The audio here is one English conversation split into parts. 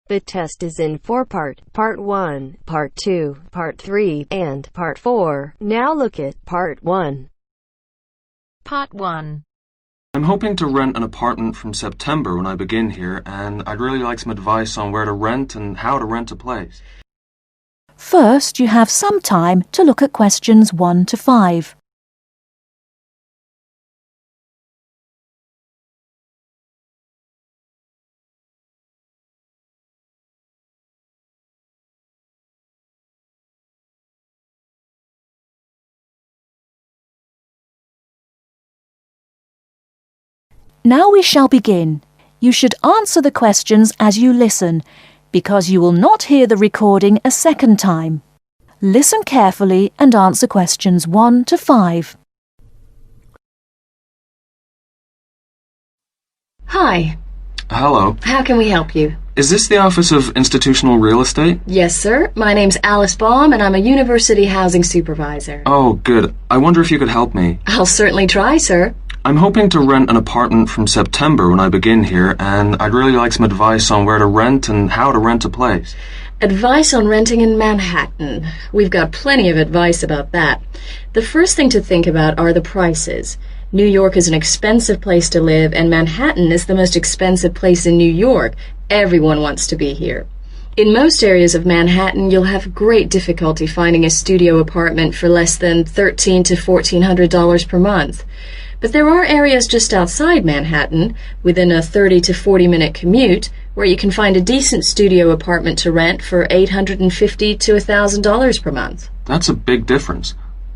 The test is in 4 parts: Part 1, Part 2, Part 3, and Part 4. Now look at Part 1. Part 1. I'm hoping to rent an apartment from September when I begin here, and I'd really like some advice on where to rent and how to rent a place. First, you have some time to look at questions 1 to 5. Now we shall begin. You should answer the questions as you listen, because you will not hear the recording a second time. Listen carefully and answer questions 1 to 5. Hi. Hello. How can we help you? Is this the Office of Institutional Real Estate? Yes, sir. My name's Alice Baum, and I'm a university housing supervisor. Oh, good. I wonder if you could help me. I'll certainly try, sir. I'm hoping to rent an apartment from September when I begin here, and I'd really like some advice on where to rent and how to rent a place. Advice on renting in Manhattan. We've got plenty of advice about that. The first thing to think about are the prices. New York is an expensive place to live, and Manhattan is the most expensive place in New York. Everyone wants to be here. In most areas of Manhattan, you'll have great difficulty finding a studio apartment for less than $1,300 to $1,400 per month. But there are areas just outside Manhattan, within a 30 to 40-minute commute, where you can find a decent studio apartment to rent for $850 to $1,000 per month. That's a big difference.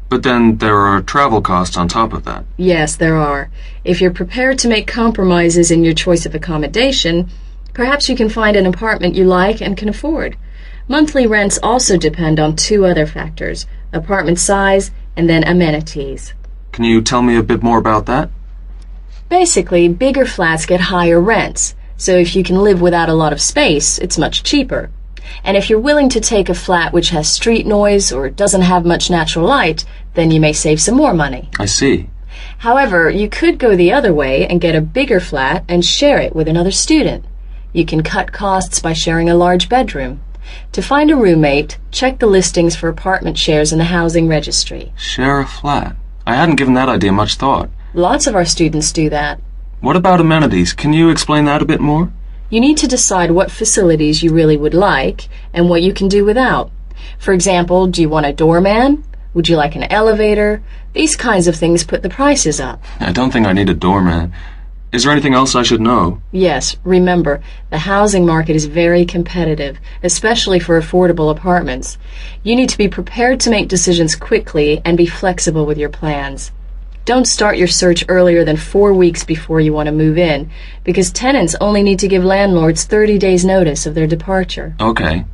But then there are travel costs on top of that. Yes, there are. If you're prepared to make compromises in your choice of accommodation, perhaps you can find an apartment you like and can afford. Monthly rents also depend on 2 other factors: apartment size and then amenities. Can you tell me a bit more about that? Basically, bigger flats get higher rents, so if you can live without a lot of space, it's much cheaper. And if you're willing to take a flat which has street noise or doesn't have much natural light, then you may save some more money. I see. However, you could go the other way and get a bigger flat and share it with another student. You can cut costs by sharing a large bedroom. To find a roommate, check the listings for apartment shares in the housing registry. Share a flat. I hadn't given that idea much thought. Lots of our students do that. What about amenities? Can you explain that a bit more? You need to decide what facilities you really would like and what you can do without. For example, do you want a doorman? Would you like an elevator? These kinds of things put the prices up. I don't think I need a doorman. Is there anything else I should know? Yes, remember, the housing market is very competitive, especially for affordable apartments. You need to be prepared to make decisions quickly and be flexible with your plans. Don't start your search earlier than 4 weeks before you want to move in, because tenants only need to give landlords 30 days notice of their departure. Okay.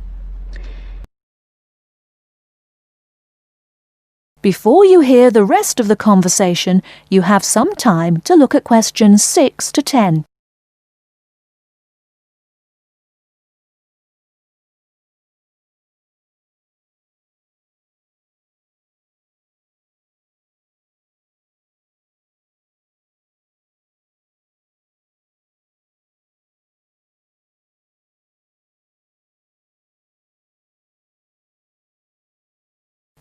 Before you hear the rest of the conversation, you have some time to look at questions 6 to 10.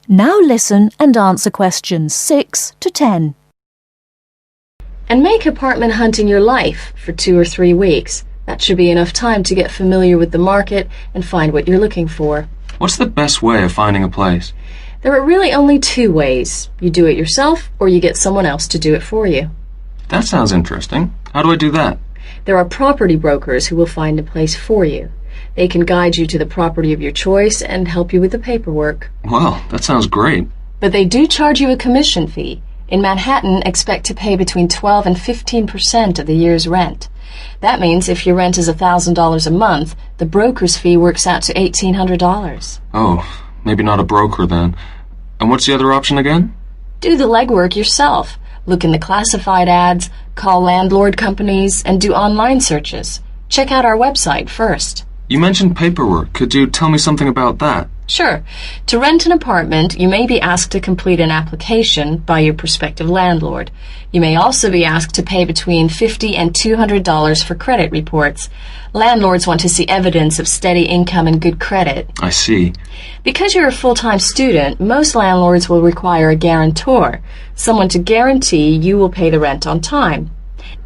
Now listen and answer questions 6 to 10. And make apartment hunting your life for 2 or 3 weeks. That should be enough time to get familiar with the market and find what you're looking for. What's the best way of finding a place? There are really only 2 ways. You do it yourself, or you get someone else to do it for you. That sounds interesting. How do I do that? There are property brokers who will find a place for you. They can guide you to the property of your choice and help you with the paperwork. Well, that sounds great. But they do charge you a commission fee. In Manhattan, expect to pay between 12 and 15% of the year's rent. That means if your rent is $1,000 a month, the broker's fee works out to $1,800. Oh, maybe not a broker then. And what's the other option again? Do the legwork yourself. Look in the classified ads, call landlord companies, and do online searches. Check out our website first. You mentioned paperwork. Could you tell me something about that? Sure. To rent an apartment, you may be asked to complete an application by your prospective landlord. You may also be asked to pay between $50 and $200 for credit reports. Landlords want to see evidence of steady income and good credit. I see. Because you're a full-time student, most landlords will require a guarantor, someone to guarantee you will pay the rent on time.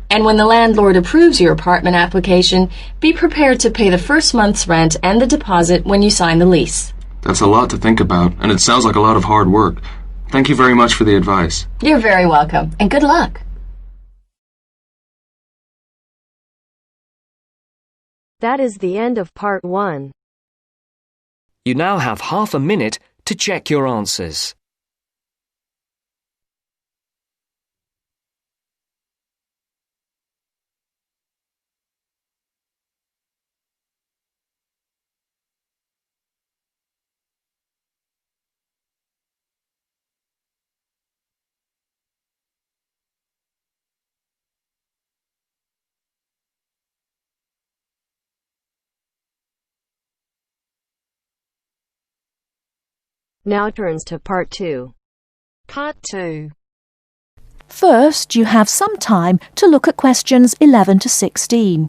And when the landlord approves your apartment application, be prepared to pay the first month's rent and the deposit when you sign the lease. That's a lot to think about, and it sounds like a lot of hard work. Thank you very much for the advice. You're very welcome, and good luck. That is the end of part 1. You now have half a minute to check your answers. Now turns to part 2. Part 2. First, you have some time to look at questions 11 to 16.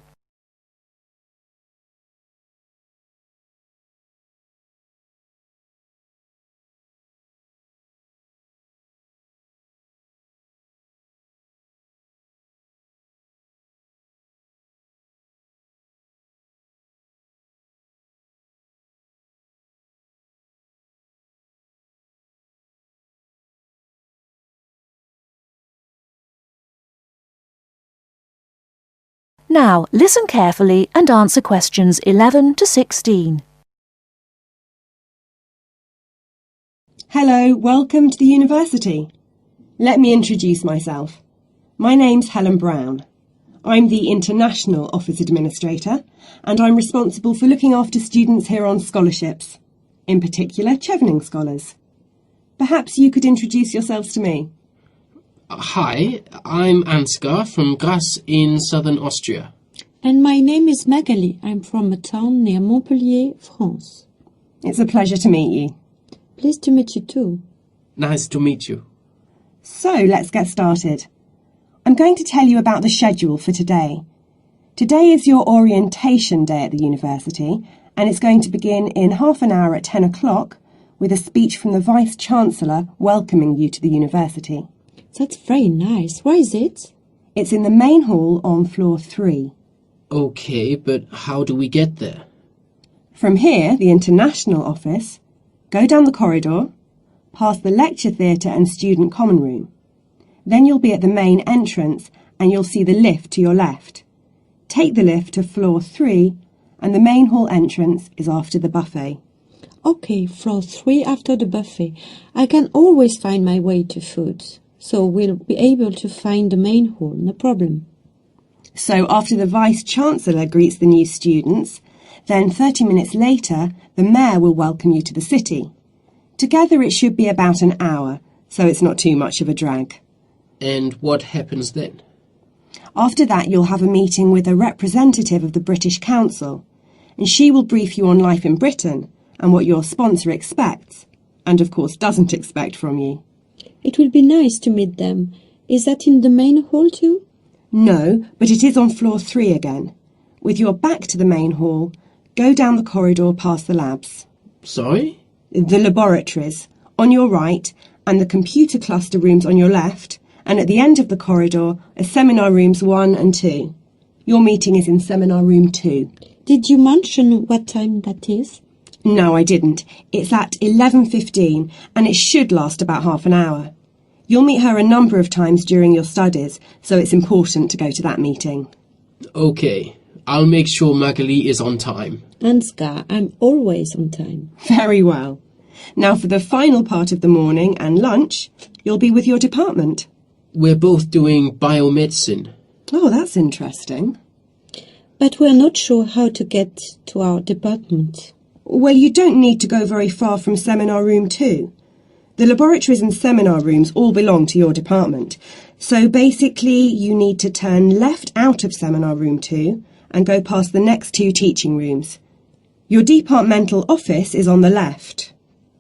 Now, listen carefully and answer questions 11 to 16. Hello, welcome to the university. Let me introduce myself. My name's Helen Brown. I'm the International Office Administrator and I'm responsible for looking after students here on scholarships, in particular Chevening scholars. Perhaps you could introduce yourselves to me. Hi, I'm Ansgar from Grasse in southern Austria. And my name is Magali. I'm from a town near Montpellier, France. It's a pleasure to meet you. Pleased to meet you too. Nice to meet you. So, let's get started. I'm going to tell you about the schedule for today. Today is your orientation day at the university, and it's going to begin in half an hour at 10 o'clock with a speech from the Vice-Chancellor welcoming you to the university. That's very nice. Where is it? It's in the main hall on floor 3. Okay, but how do we get there? From here, the International Office, go down the corridor, past the lecture theatre and student common room. Then you'll be at the main entrance and you'll see the lift to your left. Take the lift to floor 3 and the main hall entrance is after the buffet. Okay, floor 3 after the buffet. I can always find my way to food. So we'll be able to find the main hall, no problem. So after the Vice-Chancellor greets the new students, then 30 minutes later, the Mayor will welcome you to the city. Together it should be about an hour, so it's not too much of a drag. And what happens then? After that, you'll have a meeting with a representative of the British Council, and she will brief you on life in Britain and what your sponsor expects, and of course doesn't expect from you. It will be nice to meet them. Is that in the main hall too? No, but it is on floor 3 again. With your back to the main hall, go down the corridor past the labs. Sorry? The laboratories, on your right, and the computer cluster rooms on your left, and at the end of the corridor are seminar rooms 1 and 2. Your meeting is in seminar room 2. Did you mention what time that is? No, I didn't. It's at 11:15 and it should last about half an hour. You'll meet her a number of times during your studies, so it's important to go to that meeting. Okay, I'll make sure Magali is on time. Ansgar, I'm always on time. Very well. Now for the final part of the morning and lunch, you'll be with your department. We're both doing biomedicine. Oh, that's interesting. But we're not sure how to get to our department. Well, you don't need to go very far from seminar room 2. The laboratories and seminar rooms all belong to your department. So basically, you need to turn left out of seminar room 2 and go past the next 2 teaching rooms. Your departmental office is on the left.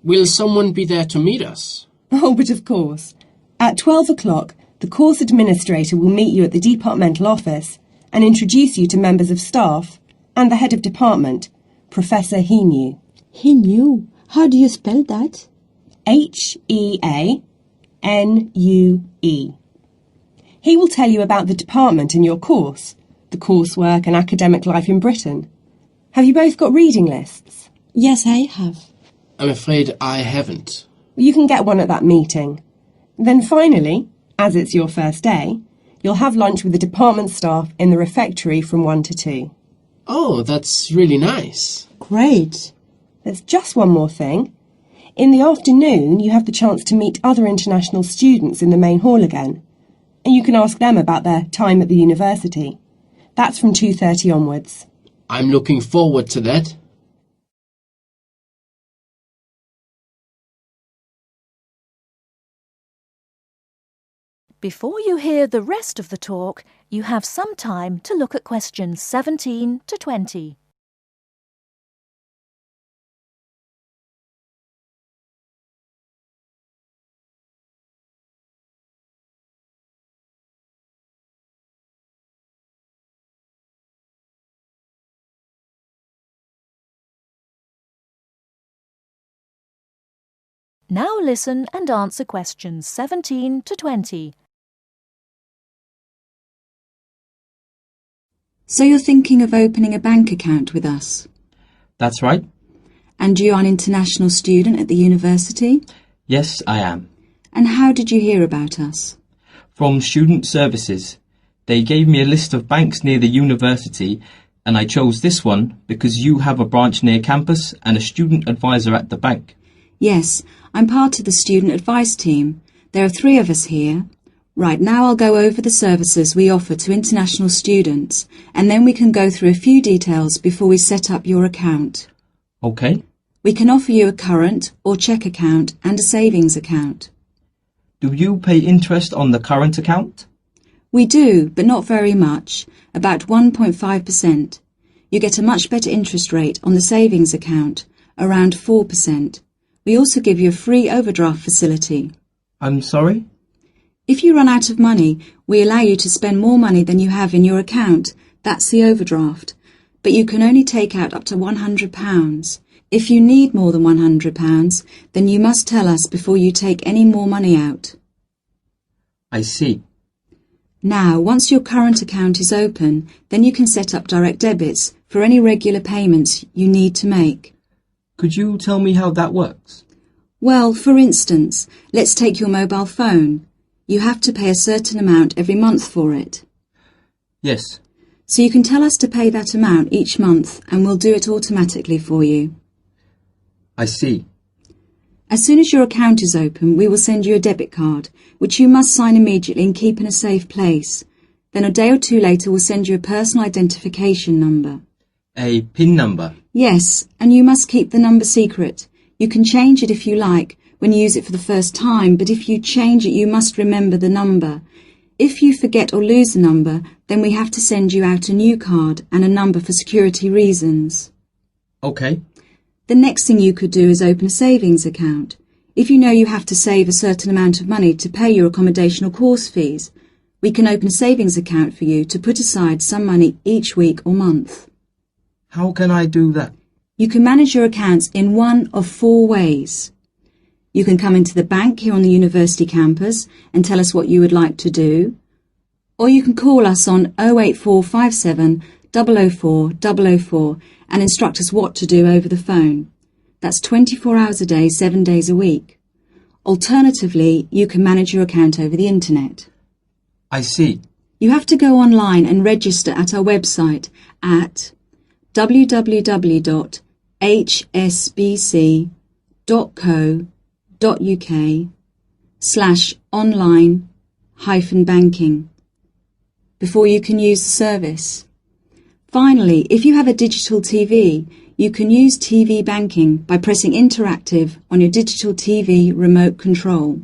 Will someone be there to meet us? Oh, but of course. At 12 o'clock, the course administrator will meet you at the departmental office and introduce you to members of staff and the head of department, Professor Heanue. Heanue? How do you spell that? Heanue. He will tell you about the department and your course, the coursework and academic life in Britain. Have you both got reading lists? Yes, I have. I'm afraid I haven't. You can get one at that meeting. Then finally, as it's your first day, you'll have lunch with the department staff in the refectory from 1 to 2. Oh, that's really nice. Great. There's just one more thing. In the afternoon, you have the chance to meet other international students in the main hall again. And you can ask them about their time at the university. That's from 2:30 onwards. I'm looking forward to that. Before you hear the rest of the talk, you have some time to look at questions 17 to 20. Now listen and answer questions 17 to 20. So you're thinking of opening a bank account with us? That's right. And you are an international student at the university? Yes, I am. And how did you hear about us? From Student Services. They gave me a list of banks near the university, and I chose this one because you have a branch near campus and a student advisor at the bank. Yes, I'm part of the student advice team. There are 3 of us here. Right, now I'll go over the services we offer to international students, and then we can go through a few details before we set up your account. Okay. We can offer you a current or cheque account and a savings account. Do you pay interest on the current account? We do, but not very much, about 1.5%. You get a much better interest rate on the savings account, around 4%. We also give you a free overdraft facility. I'm sorry? If you run out of money, we allow you to spend more money than you have in your account. That's the overdraft. But you can only take out up to £100. If you need more than £100, then you must tell us before you take any more money out. I see. Now, once your current account is open, then you can set up direct debits for any regular payments you need to make. Could you tell me how that works? Well, for instance, let's take your mobile phone. You have to pay a certain amount every month for it. Yes. So you can tell us to pay that amount each month and we'll do it automatically for you. I see. As soon as your account is open, we will send you a debit card, which you must sign immediately and keep in a safe place. Then a day or 2 later, we'll send you a personal identification number. A PIN number? Yes, and you must keep the number secret. You can change it if you like when you use it for the first time, but if you change it, you must remember the number. If you forget or lose the number, then we have to send you out a new card and a number for security reasons. Okay. The next thing you could do is open a savings account. If you know you have to save a certain amount of money to pay your accommodation or course fees, we can open a savings account for you to put aside some money each week or month. How can I do that? You can manage your accounts in one of 4 ways. You can come into the bank here on the university campus and tell us what you would like to do, or you can call us on 08457 004 004 and instruct us what to do over the phone. That's 24 hours a day, 7 days a week. Alternatively, you can manage your account over the internet. I see. You have to go online and register at our website at www.hsbc.co.uk/online-banking before you can use the service. Finally, if you have a digital TV, you can use TV banking by pressing interactive on your digital TV remote control.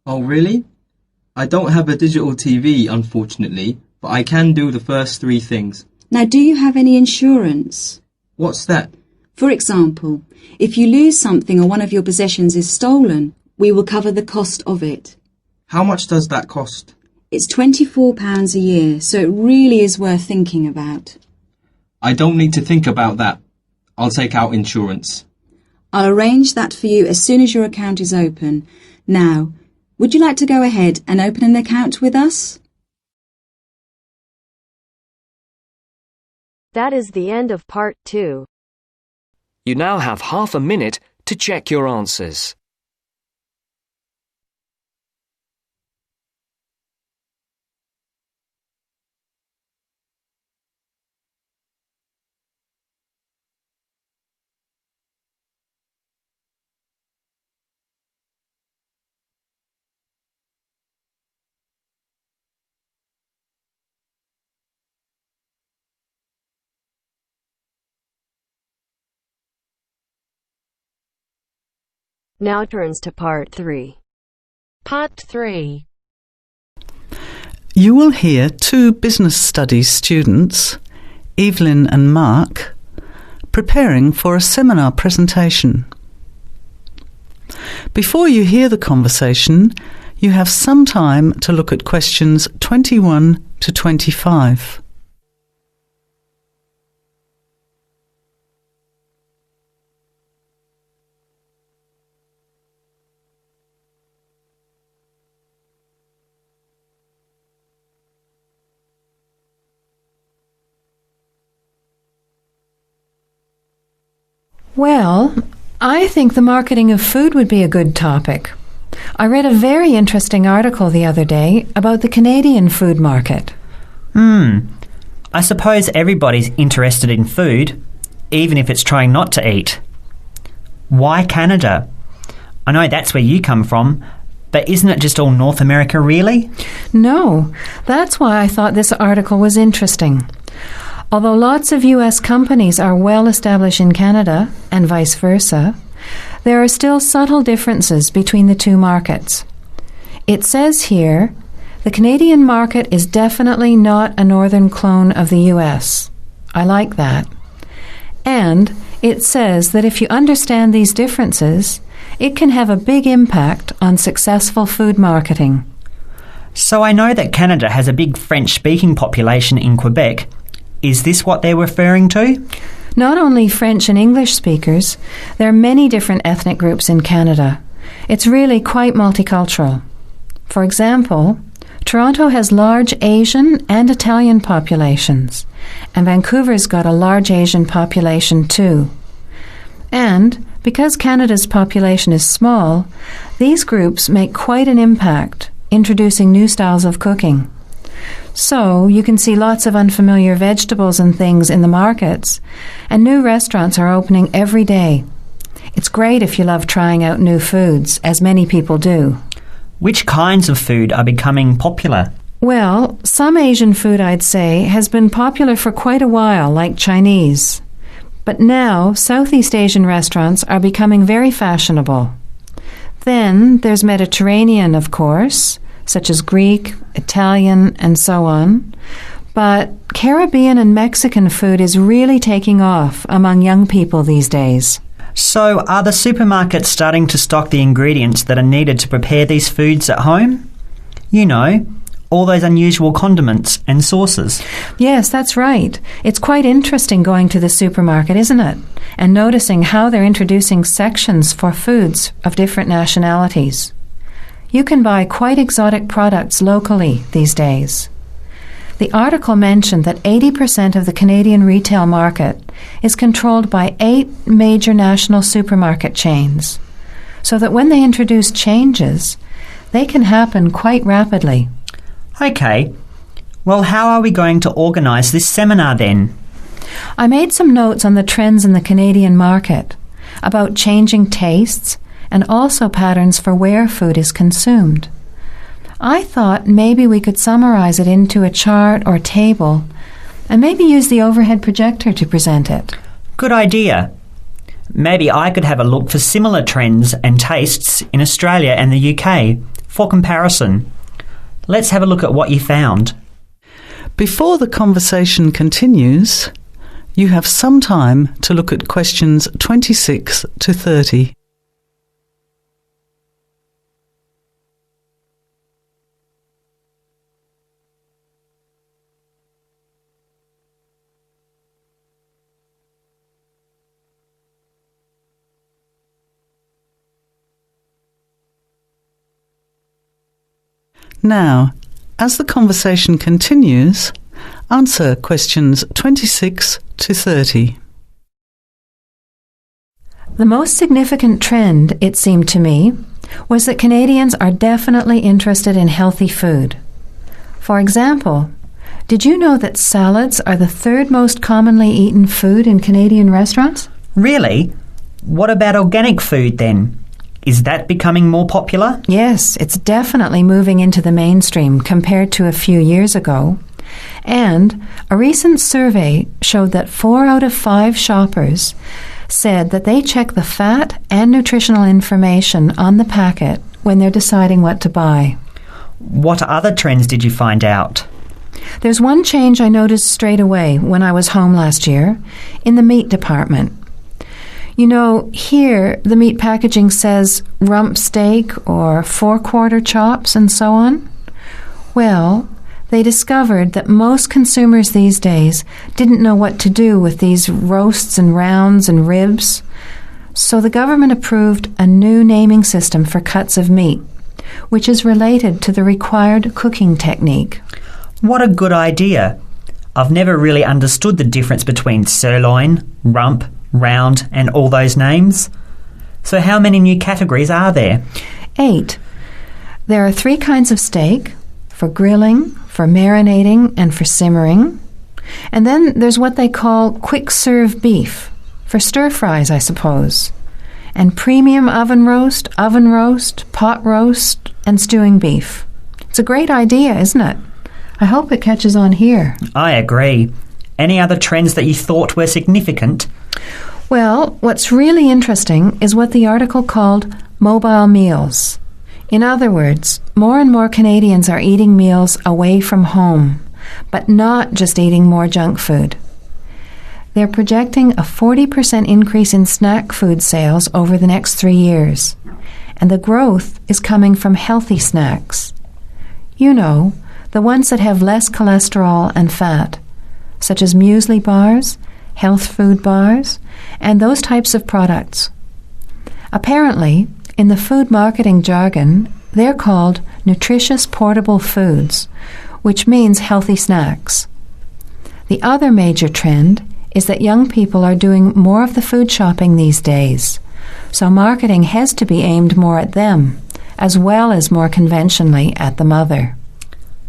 Oh, really? I don't have a digital TV, unfortunately, but I can do the first 3 things. Now, do you have any insurance? What's that? For example, if you lose something or one of your possessions is stolen, we will cover the cost of it. How much does that cost? It's £24 a year, so it really is worth thinking about. I don't need to think about that. I'll take out insurance. I'll arrange that for you as soon as your account is open. Now, would you like to go ahead and open an account with us? That is the end of part 2. You now have half a minute to check your answers. Now turns to part 3. Part 3. You will hear two business studies students, Evelyn and Mark, preparing for a seminar presentation. Before you hear the conversation, you have some time to look at questions 21 to 25. Well, I think the marketing of food would be a good topic. I read a very interesting article the other day about the Canadian food market. I suppose everybody's interested in food, even if it's trying not to eat. Why Canada? I know that's where you come from, but isn't it just all North America, really? No, that's why I thought this article was interesting. Although lots of US companies are well established in Canada, and vice versa, there are still subtle differences between the two markets. It says here, the Canadian market is definitely not a northern clone of the US. I like that. And it says that if you understand these differences, it can have a big impact on successful food marketing. So I know that Canada has a big French-speaking population in Quebec. Is this what they're referring to? Not only French and English speakers, there are many different ethnic groups in Canada. It's really quite multicultural. For example, Toronto has large Asian and Italian populations, and Vancouver's got a large Asian population too. And because Canada's population is small, these groups make quite an impact, introducing new styles of cooking. So you can see lots of unfamiliar vegetables and things in the markets, and new restaurants are opening every day. It's great if you love trying out new foods, as many people do. Which kinds of food are becoming popular? Well, some Asian food, I'd say, has been popular for quite a while, like Chinese. But now, Southeast Asian restaurants are becoming very fashionable. Then there's Mediterranean, of course, such as Greek, Italian, and so on. But Caribbean and Mexican food is really taking off among young people these days. So are the supermarkets starting to stock the ingredients that are needed to prepare these foods at home? You know, all those unusual condiments and sauces. Yes, that's right. It's quite interesting going to the supermarket, isn't it? And noticing how they're introducing sections for foods of different nationalities. You can buy quite exotic products locally these days. The article mentioned that 80% of the Canadian retail market is controlled by 8 major national supermarket chains, so that when they introduce changes, they can happen quite rapidly. Okay. Well, how are we going to organise this seminar then? I made some notes on the trends in the Canadian market, about changing tastes, and also patterns for where food is consumed. I thought maybe we could summarize it into a chart or table, and maybe use the overhead projector to present it. Good idea. Maybe I could have a look for similar trends and tastes in Australia and the UK for comparison. Let's have a look at what you found. Before the conversation continues, You have some time to look at questions 26 to 30. Now, as the conversation continues, answer questions 26 to 30. The most significant trend, it seemed to me, was that Canadians are definitely interested in healthy food. For example, did you know that salads are the third most commonly eaten food in Canadian restaurants? Really? What about organic food then? Is that becoming more popular? Yes, it's definitely moving into the mainstream compared to a few years ago. And a recent survey showed that 4 out of 5 shoppers said that they check the fat and nutritional information on the packet when they're deciding what to buy. What other trends did you find out? There's one change I noticed straight away when I was home last year in the meat department. You know, here the meat packaging says rump steak or 4-quarter chops and so on. Well, they discovered that most consumers these days didn't know what to do with these roasts and rounds and ribs. So the government approved a new naming system for cuts of meat, which is related to the required cooking technique. What a good idea. I've never really understood the difference between sirloin, rump, round and all those names. So how many new categories are there? 8. There are 3 kinds of steak, for grilling, for marinating and for simmering. And then there's what they call quick-serve beef, for stir-fries, I suppose. And premium oven roast, pot roast and stewing beef. It's a great idea, isn't it? I hope it catches on here. I agree. Any other trends that you thought were significant? Well, what's really interesting is what the article called mobile meals. In other words, more and more Canadians are eating meals away from home, but not just eating more junk food. They're projecting a 40% increase in snack food sales over the next 3 years, and the growth is coming from healthy snacks. You know, the ones that have less cholesterol and fat, such as muesli bars, health food bars, and those types of products. Apparently, in the food marketing jargon, they're called nutritious portable foods, which means healthy snacks. The other major trend is that young people are doing more of the food shopping these days, so marketing has to be aimed more at them, as well as more conventionally at the mother.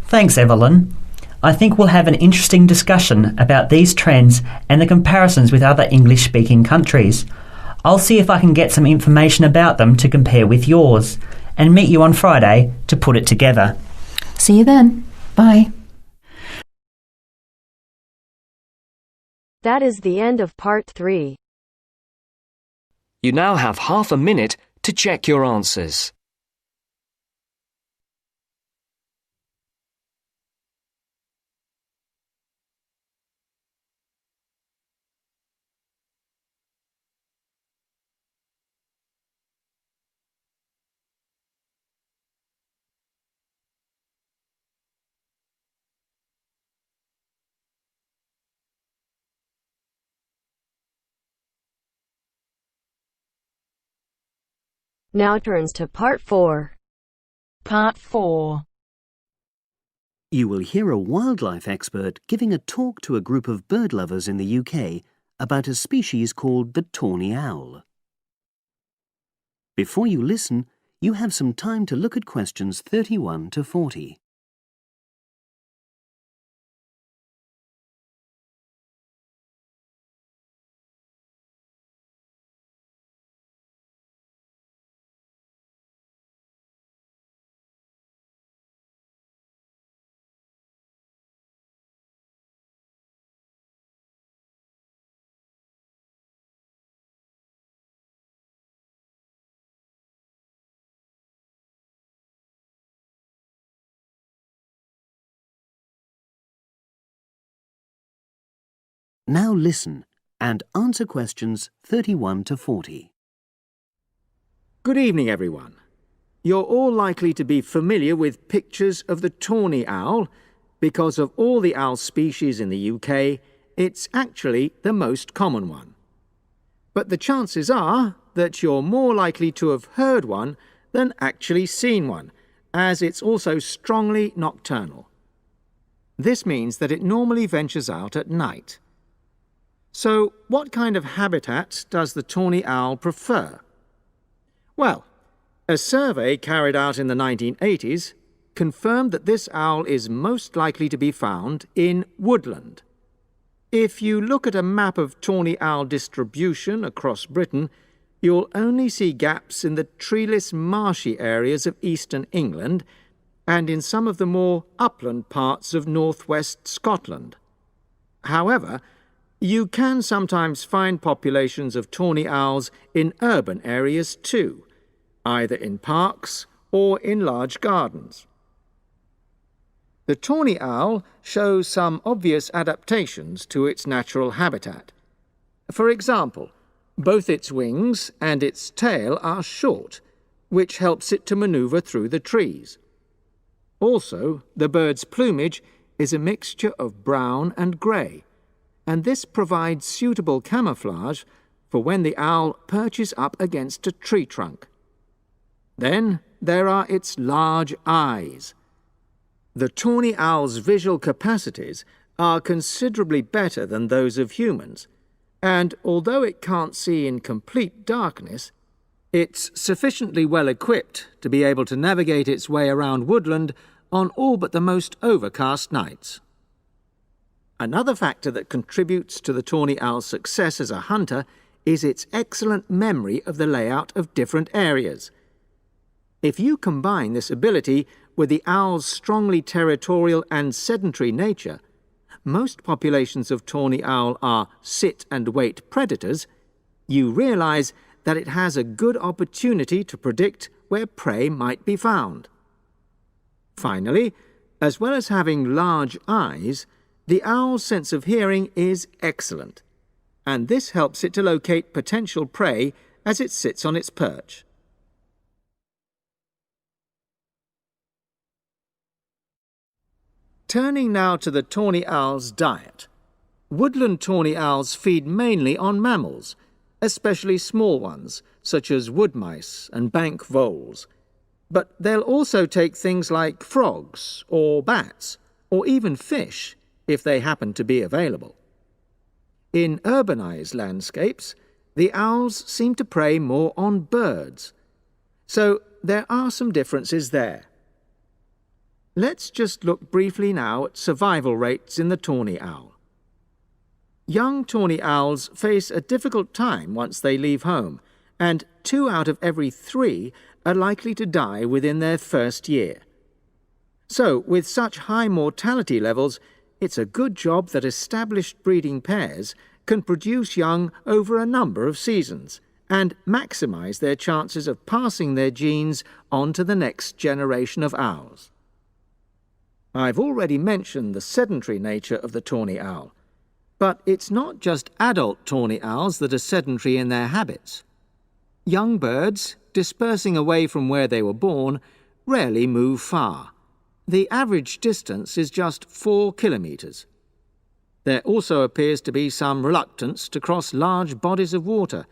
Thanks, Evelyn. I think we'll have an interesting discussion about these trends and the comparisons with other English-speaking countries. I'll see if I can get some information about them to compare with yours, and meet you on Friday to put it together. See you then. Bye. That is the end of part 3. You now have half a minute to check your answers. Now turns to part 4. Part 4. You will hear a wildlife expert giving a talk to a group of bird lovers in the UK about a species called the tawny owl. Before you listen, you have some time to look at questions 31 to 40. Now listen and answer questions 31 to 40. Good evening, everyone. You're all likely to be familiar with pictures of the tawny owl. Because of all the owl species in the UK, it's actually the most common one. But the chances are that you're more likely to have heard one than actually seen one, as it's also strongly nocturnal. This means that it normally ventures out at night. So, what kind of habitat does the tawny owl prefer? Well, a survey carried out in the 1980s confirmed that this owl is most likely to be found in woodland. If you look at a map of tawny owl distribution across Britain, you'll only see gaps in the treeless marshy areas of eastern England and in some of the more upland parts of northwest Scotland. However, you can sometimes find populations of tawny owls in urban areas too, either in parks or in large gardens. The tawny owl shows some obvious adaptations to its natural habitat. For example, both its wings and its tail are short, which helps it to maneuver through the trees. Also, the bird's plumage is a mixture of brown and grey, and this provides suitable camouflage for when the owl perches up against a tree trunk. Then there are its large eyes. The tawny owl's visual capacities are considerably better than those of humans, and although it can't see in complete darkness, it's sufficiently well equipped to be able to navigate its way around woodland on all but the most overcast nights. Another factor that contributes to the tawny owl's success as a hunter is its excellent memory of the layout of different areas. If you combine this ability with the owl's strongly territorial and sedentary nature, most populations of tawny owl are sit-and-wait predators, you realize that it has a good opportunity to predict where prey might be found. Finally, as well as having large eyes, the owl's sense of hearing is excellent, and this helps it to locate potential prey as it sits on its perch. Turning now to the tawny owl's diet. Woodland tawny owls feed mainly on mammals, especially small ones, such as wood mice and bank voles. But they'll also take things like frogs or bats, or even fish, if they happen to be available. In urbanized landscapes, the owls seem to prey more on birds. So there are some differences there. Let's just look briefly now at survival rates in the tawny owl. Young tawny owls face a difficult time once they leave home, and 2 out of every 3 are likely to die within their first year. So, with such high mortality levels, it's a good job that established breeding pairs can produce young over a number of seasons and maximize their chances of passing their genes on to the next generation of owls. I've already mentioned the sedentary nature of the tawny owl, but it's not just adult tawny owls that are sedentary in their habits. Young birds, dispersing away from where they were born, rarely move far. The average distance is just 4 kilometres. There also appears to be some reluctance to cross large bodies of water.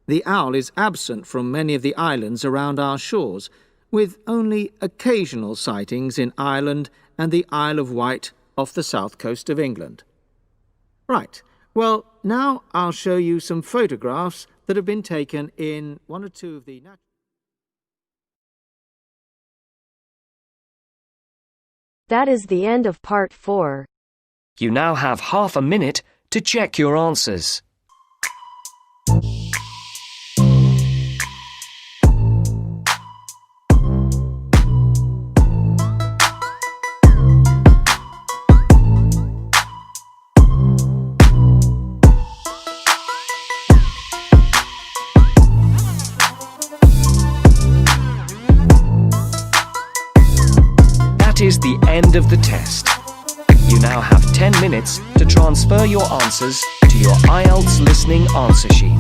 The owl is absent from many of the islands around our shores, with only occasional sightings in Ireland and the Isle of Wight off the south coast of England. Right, well, now I'll show you some photographs that have been taken in one or two of the... That is the end of part 4. You now have half a minute to check your answers. That is the end of the test. You now have 10 minutes to transfer your answers to your IELTS listening answer sheet.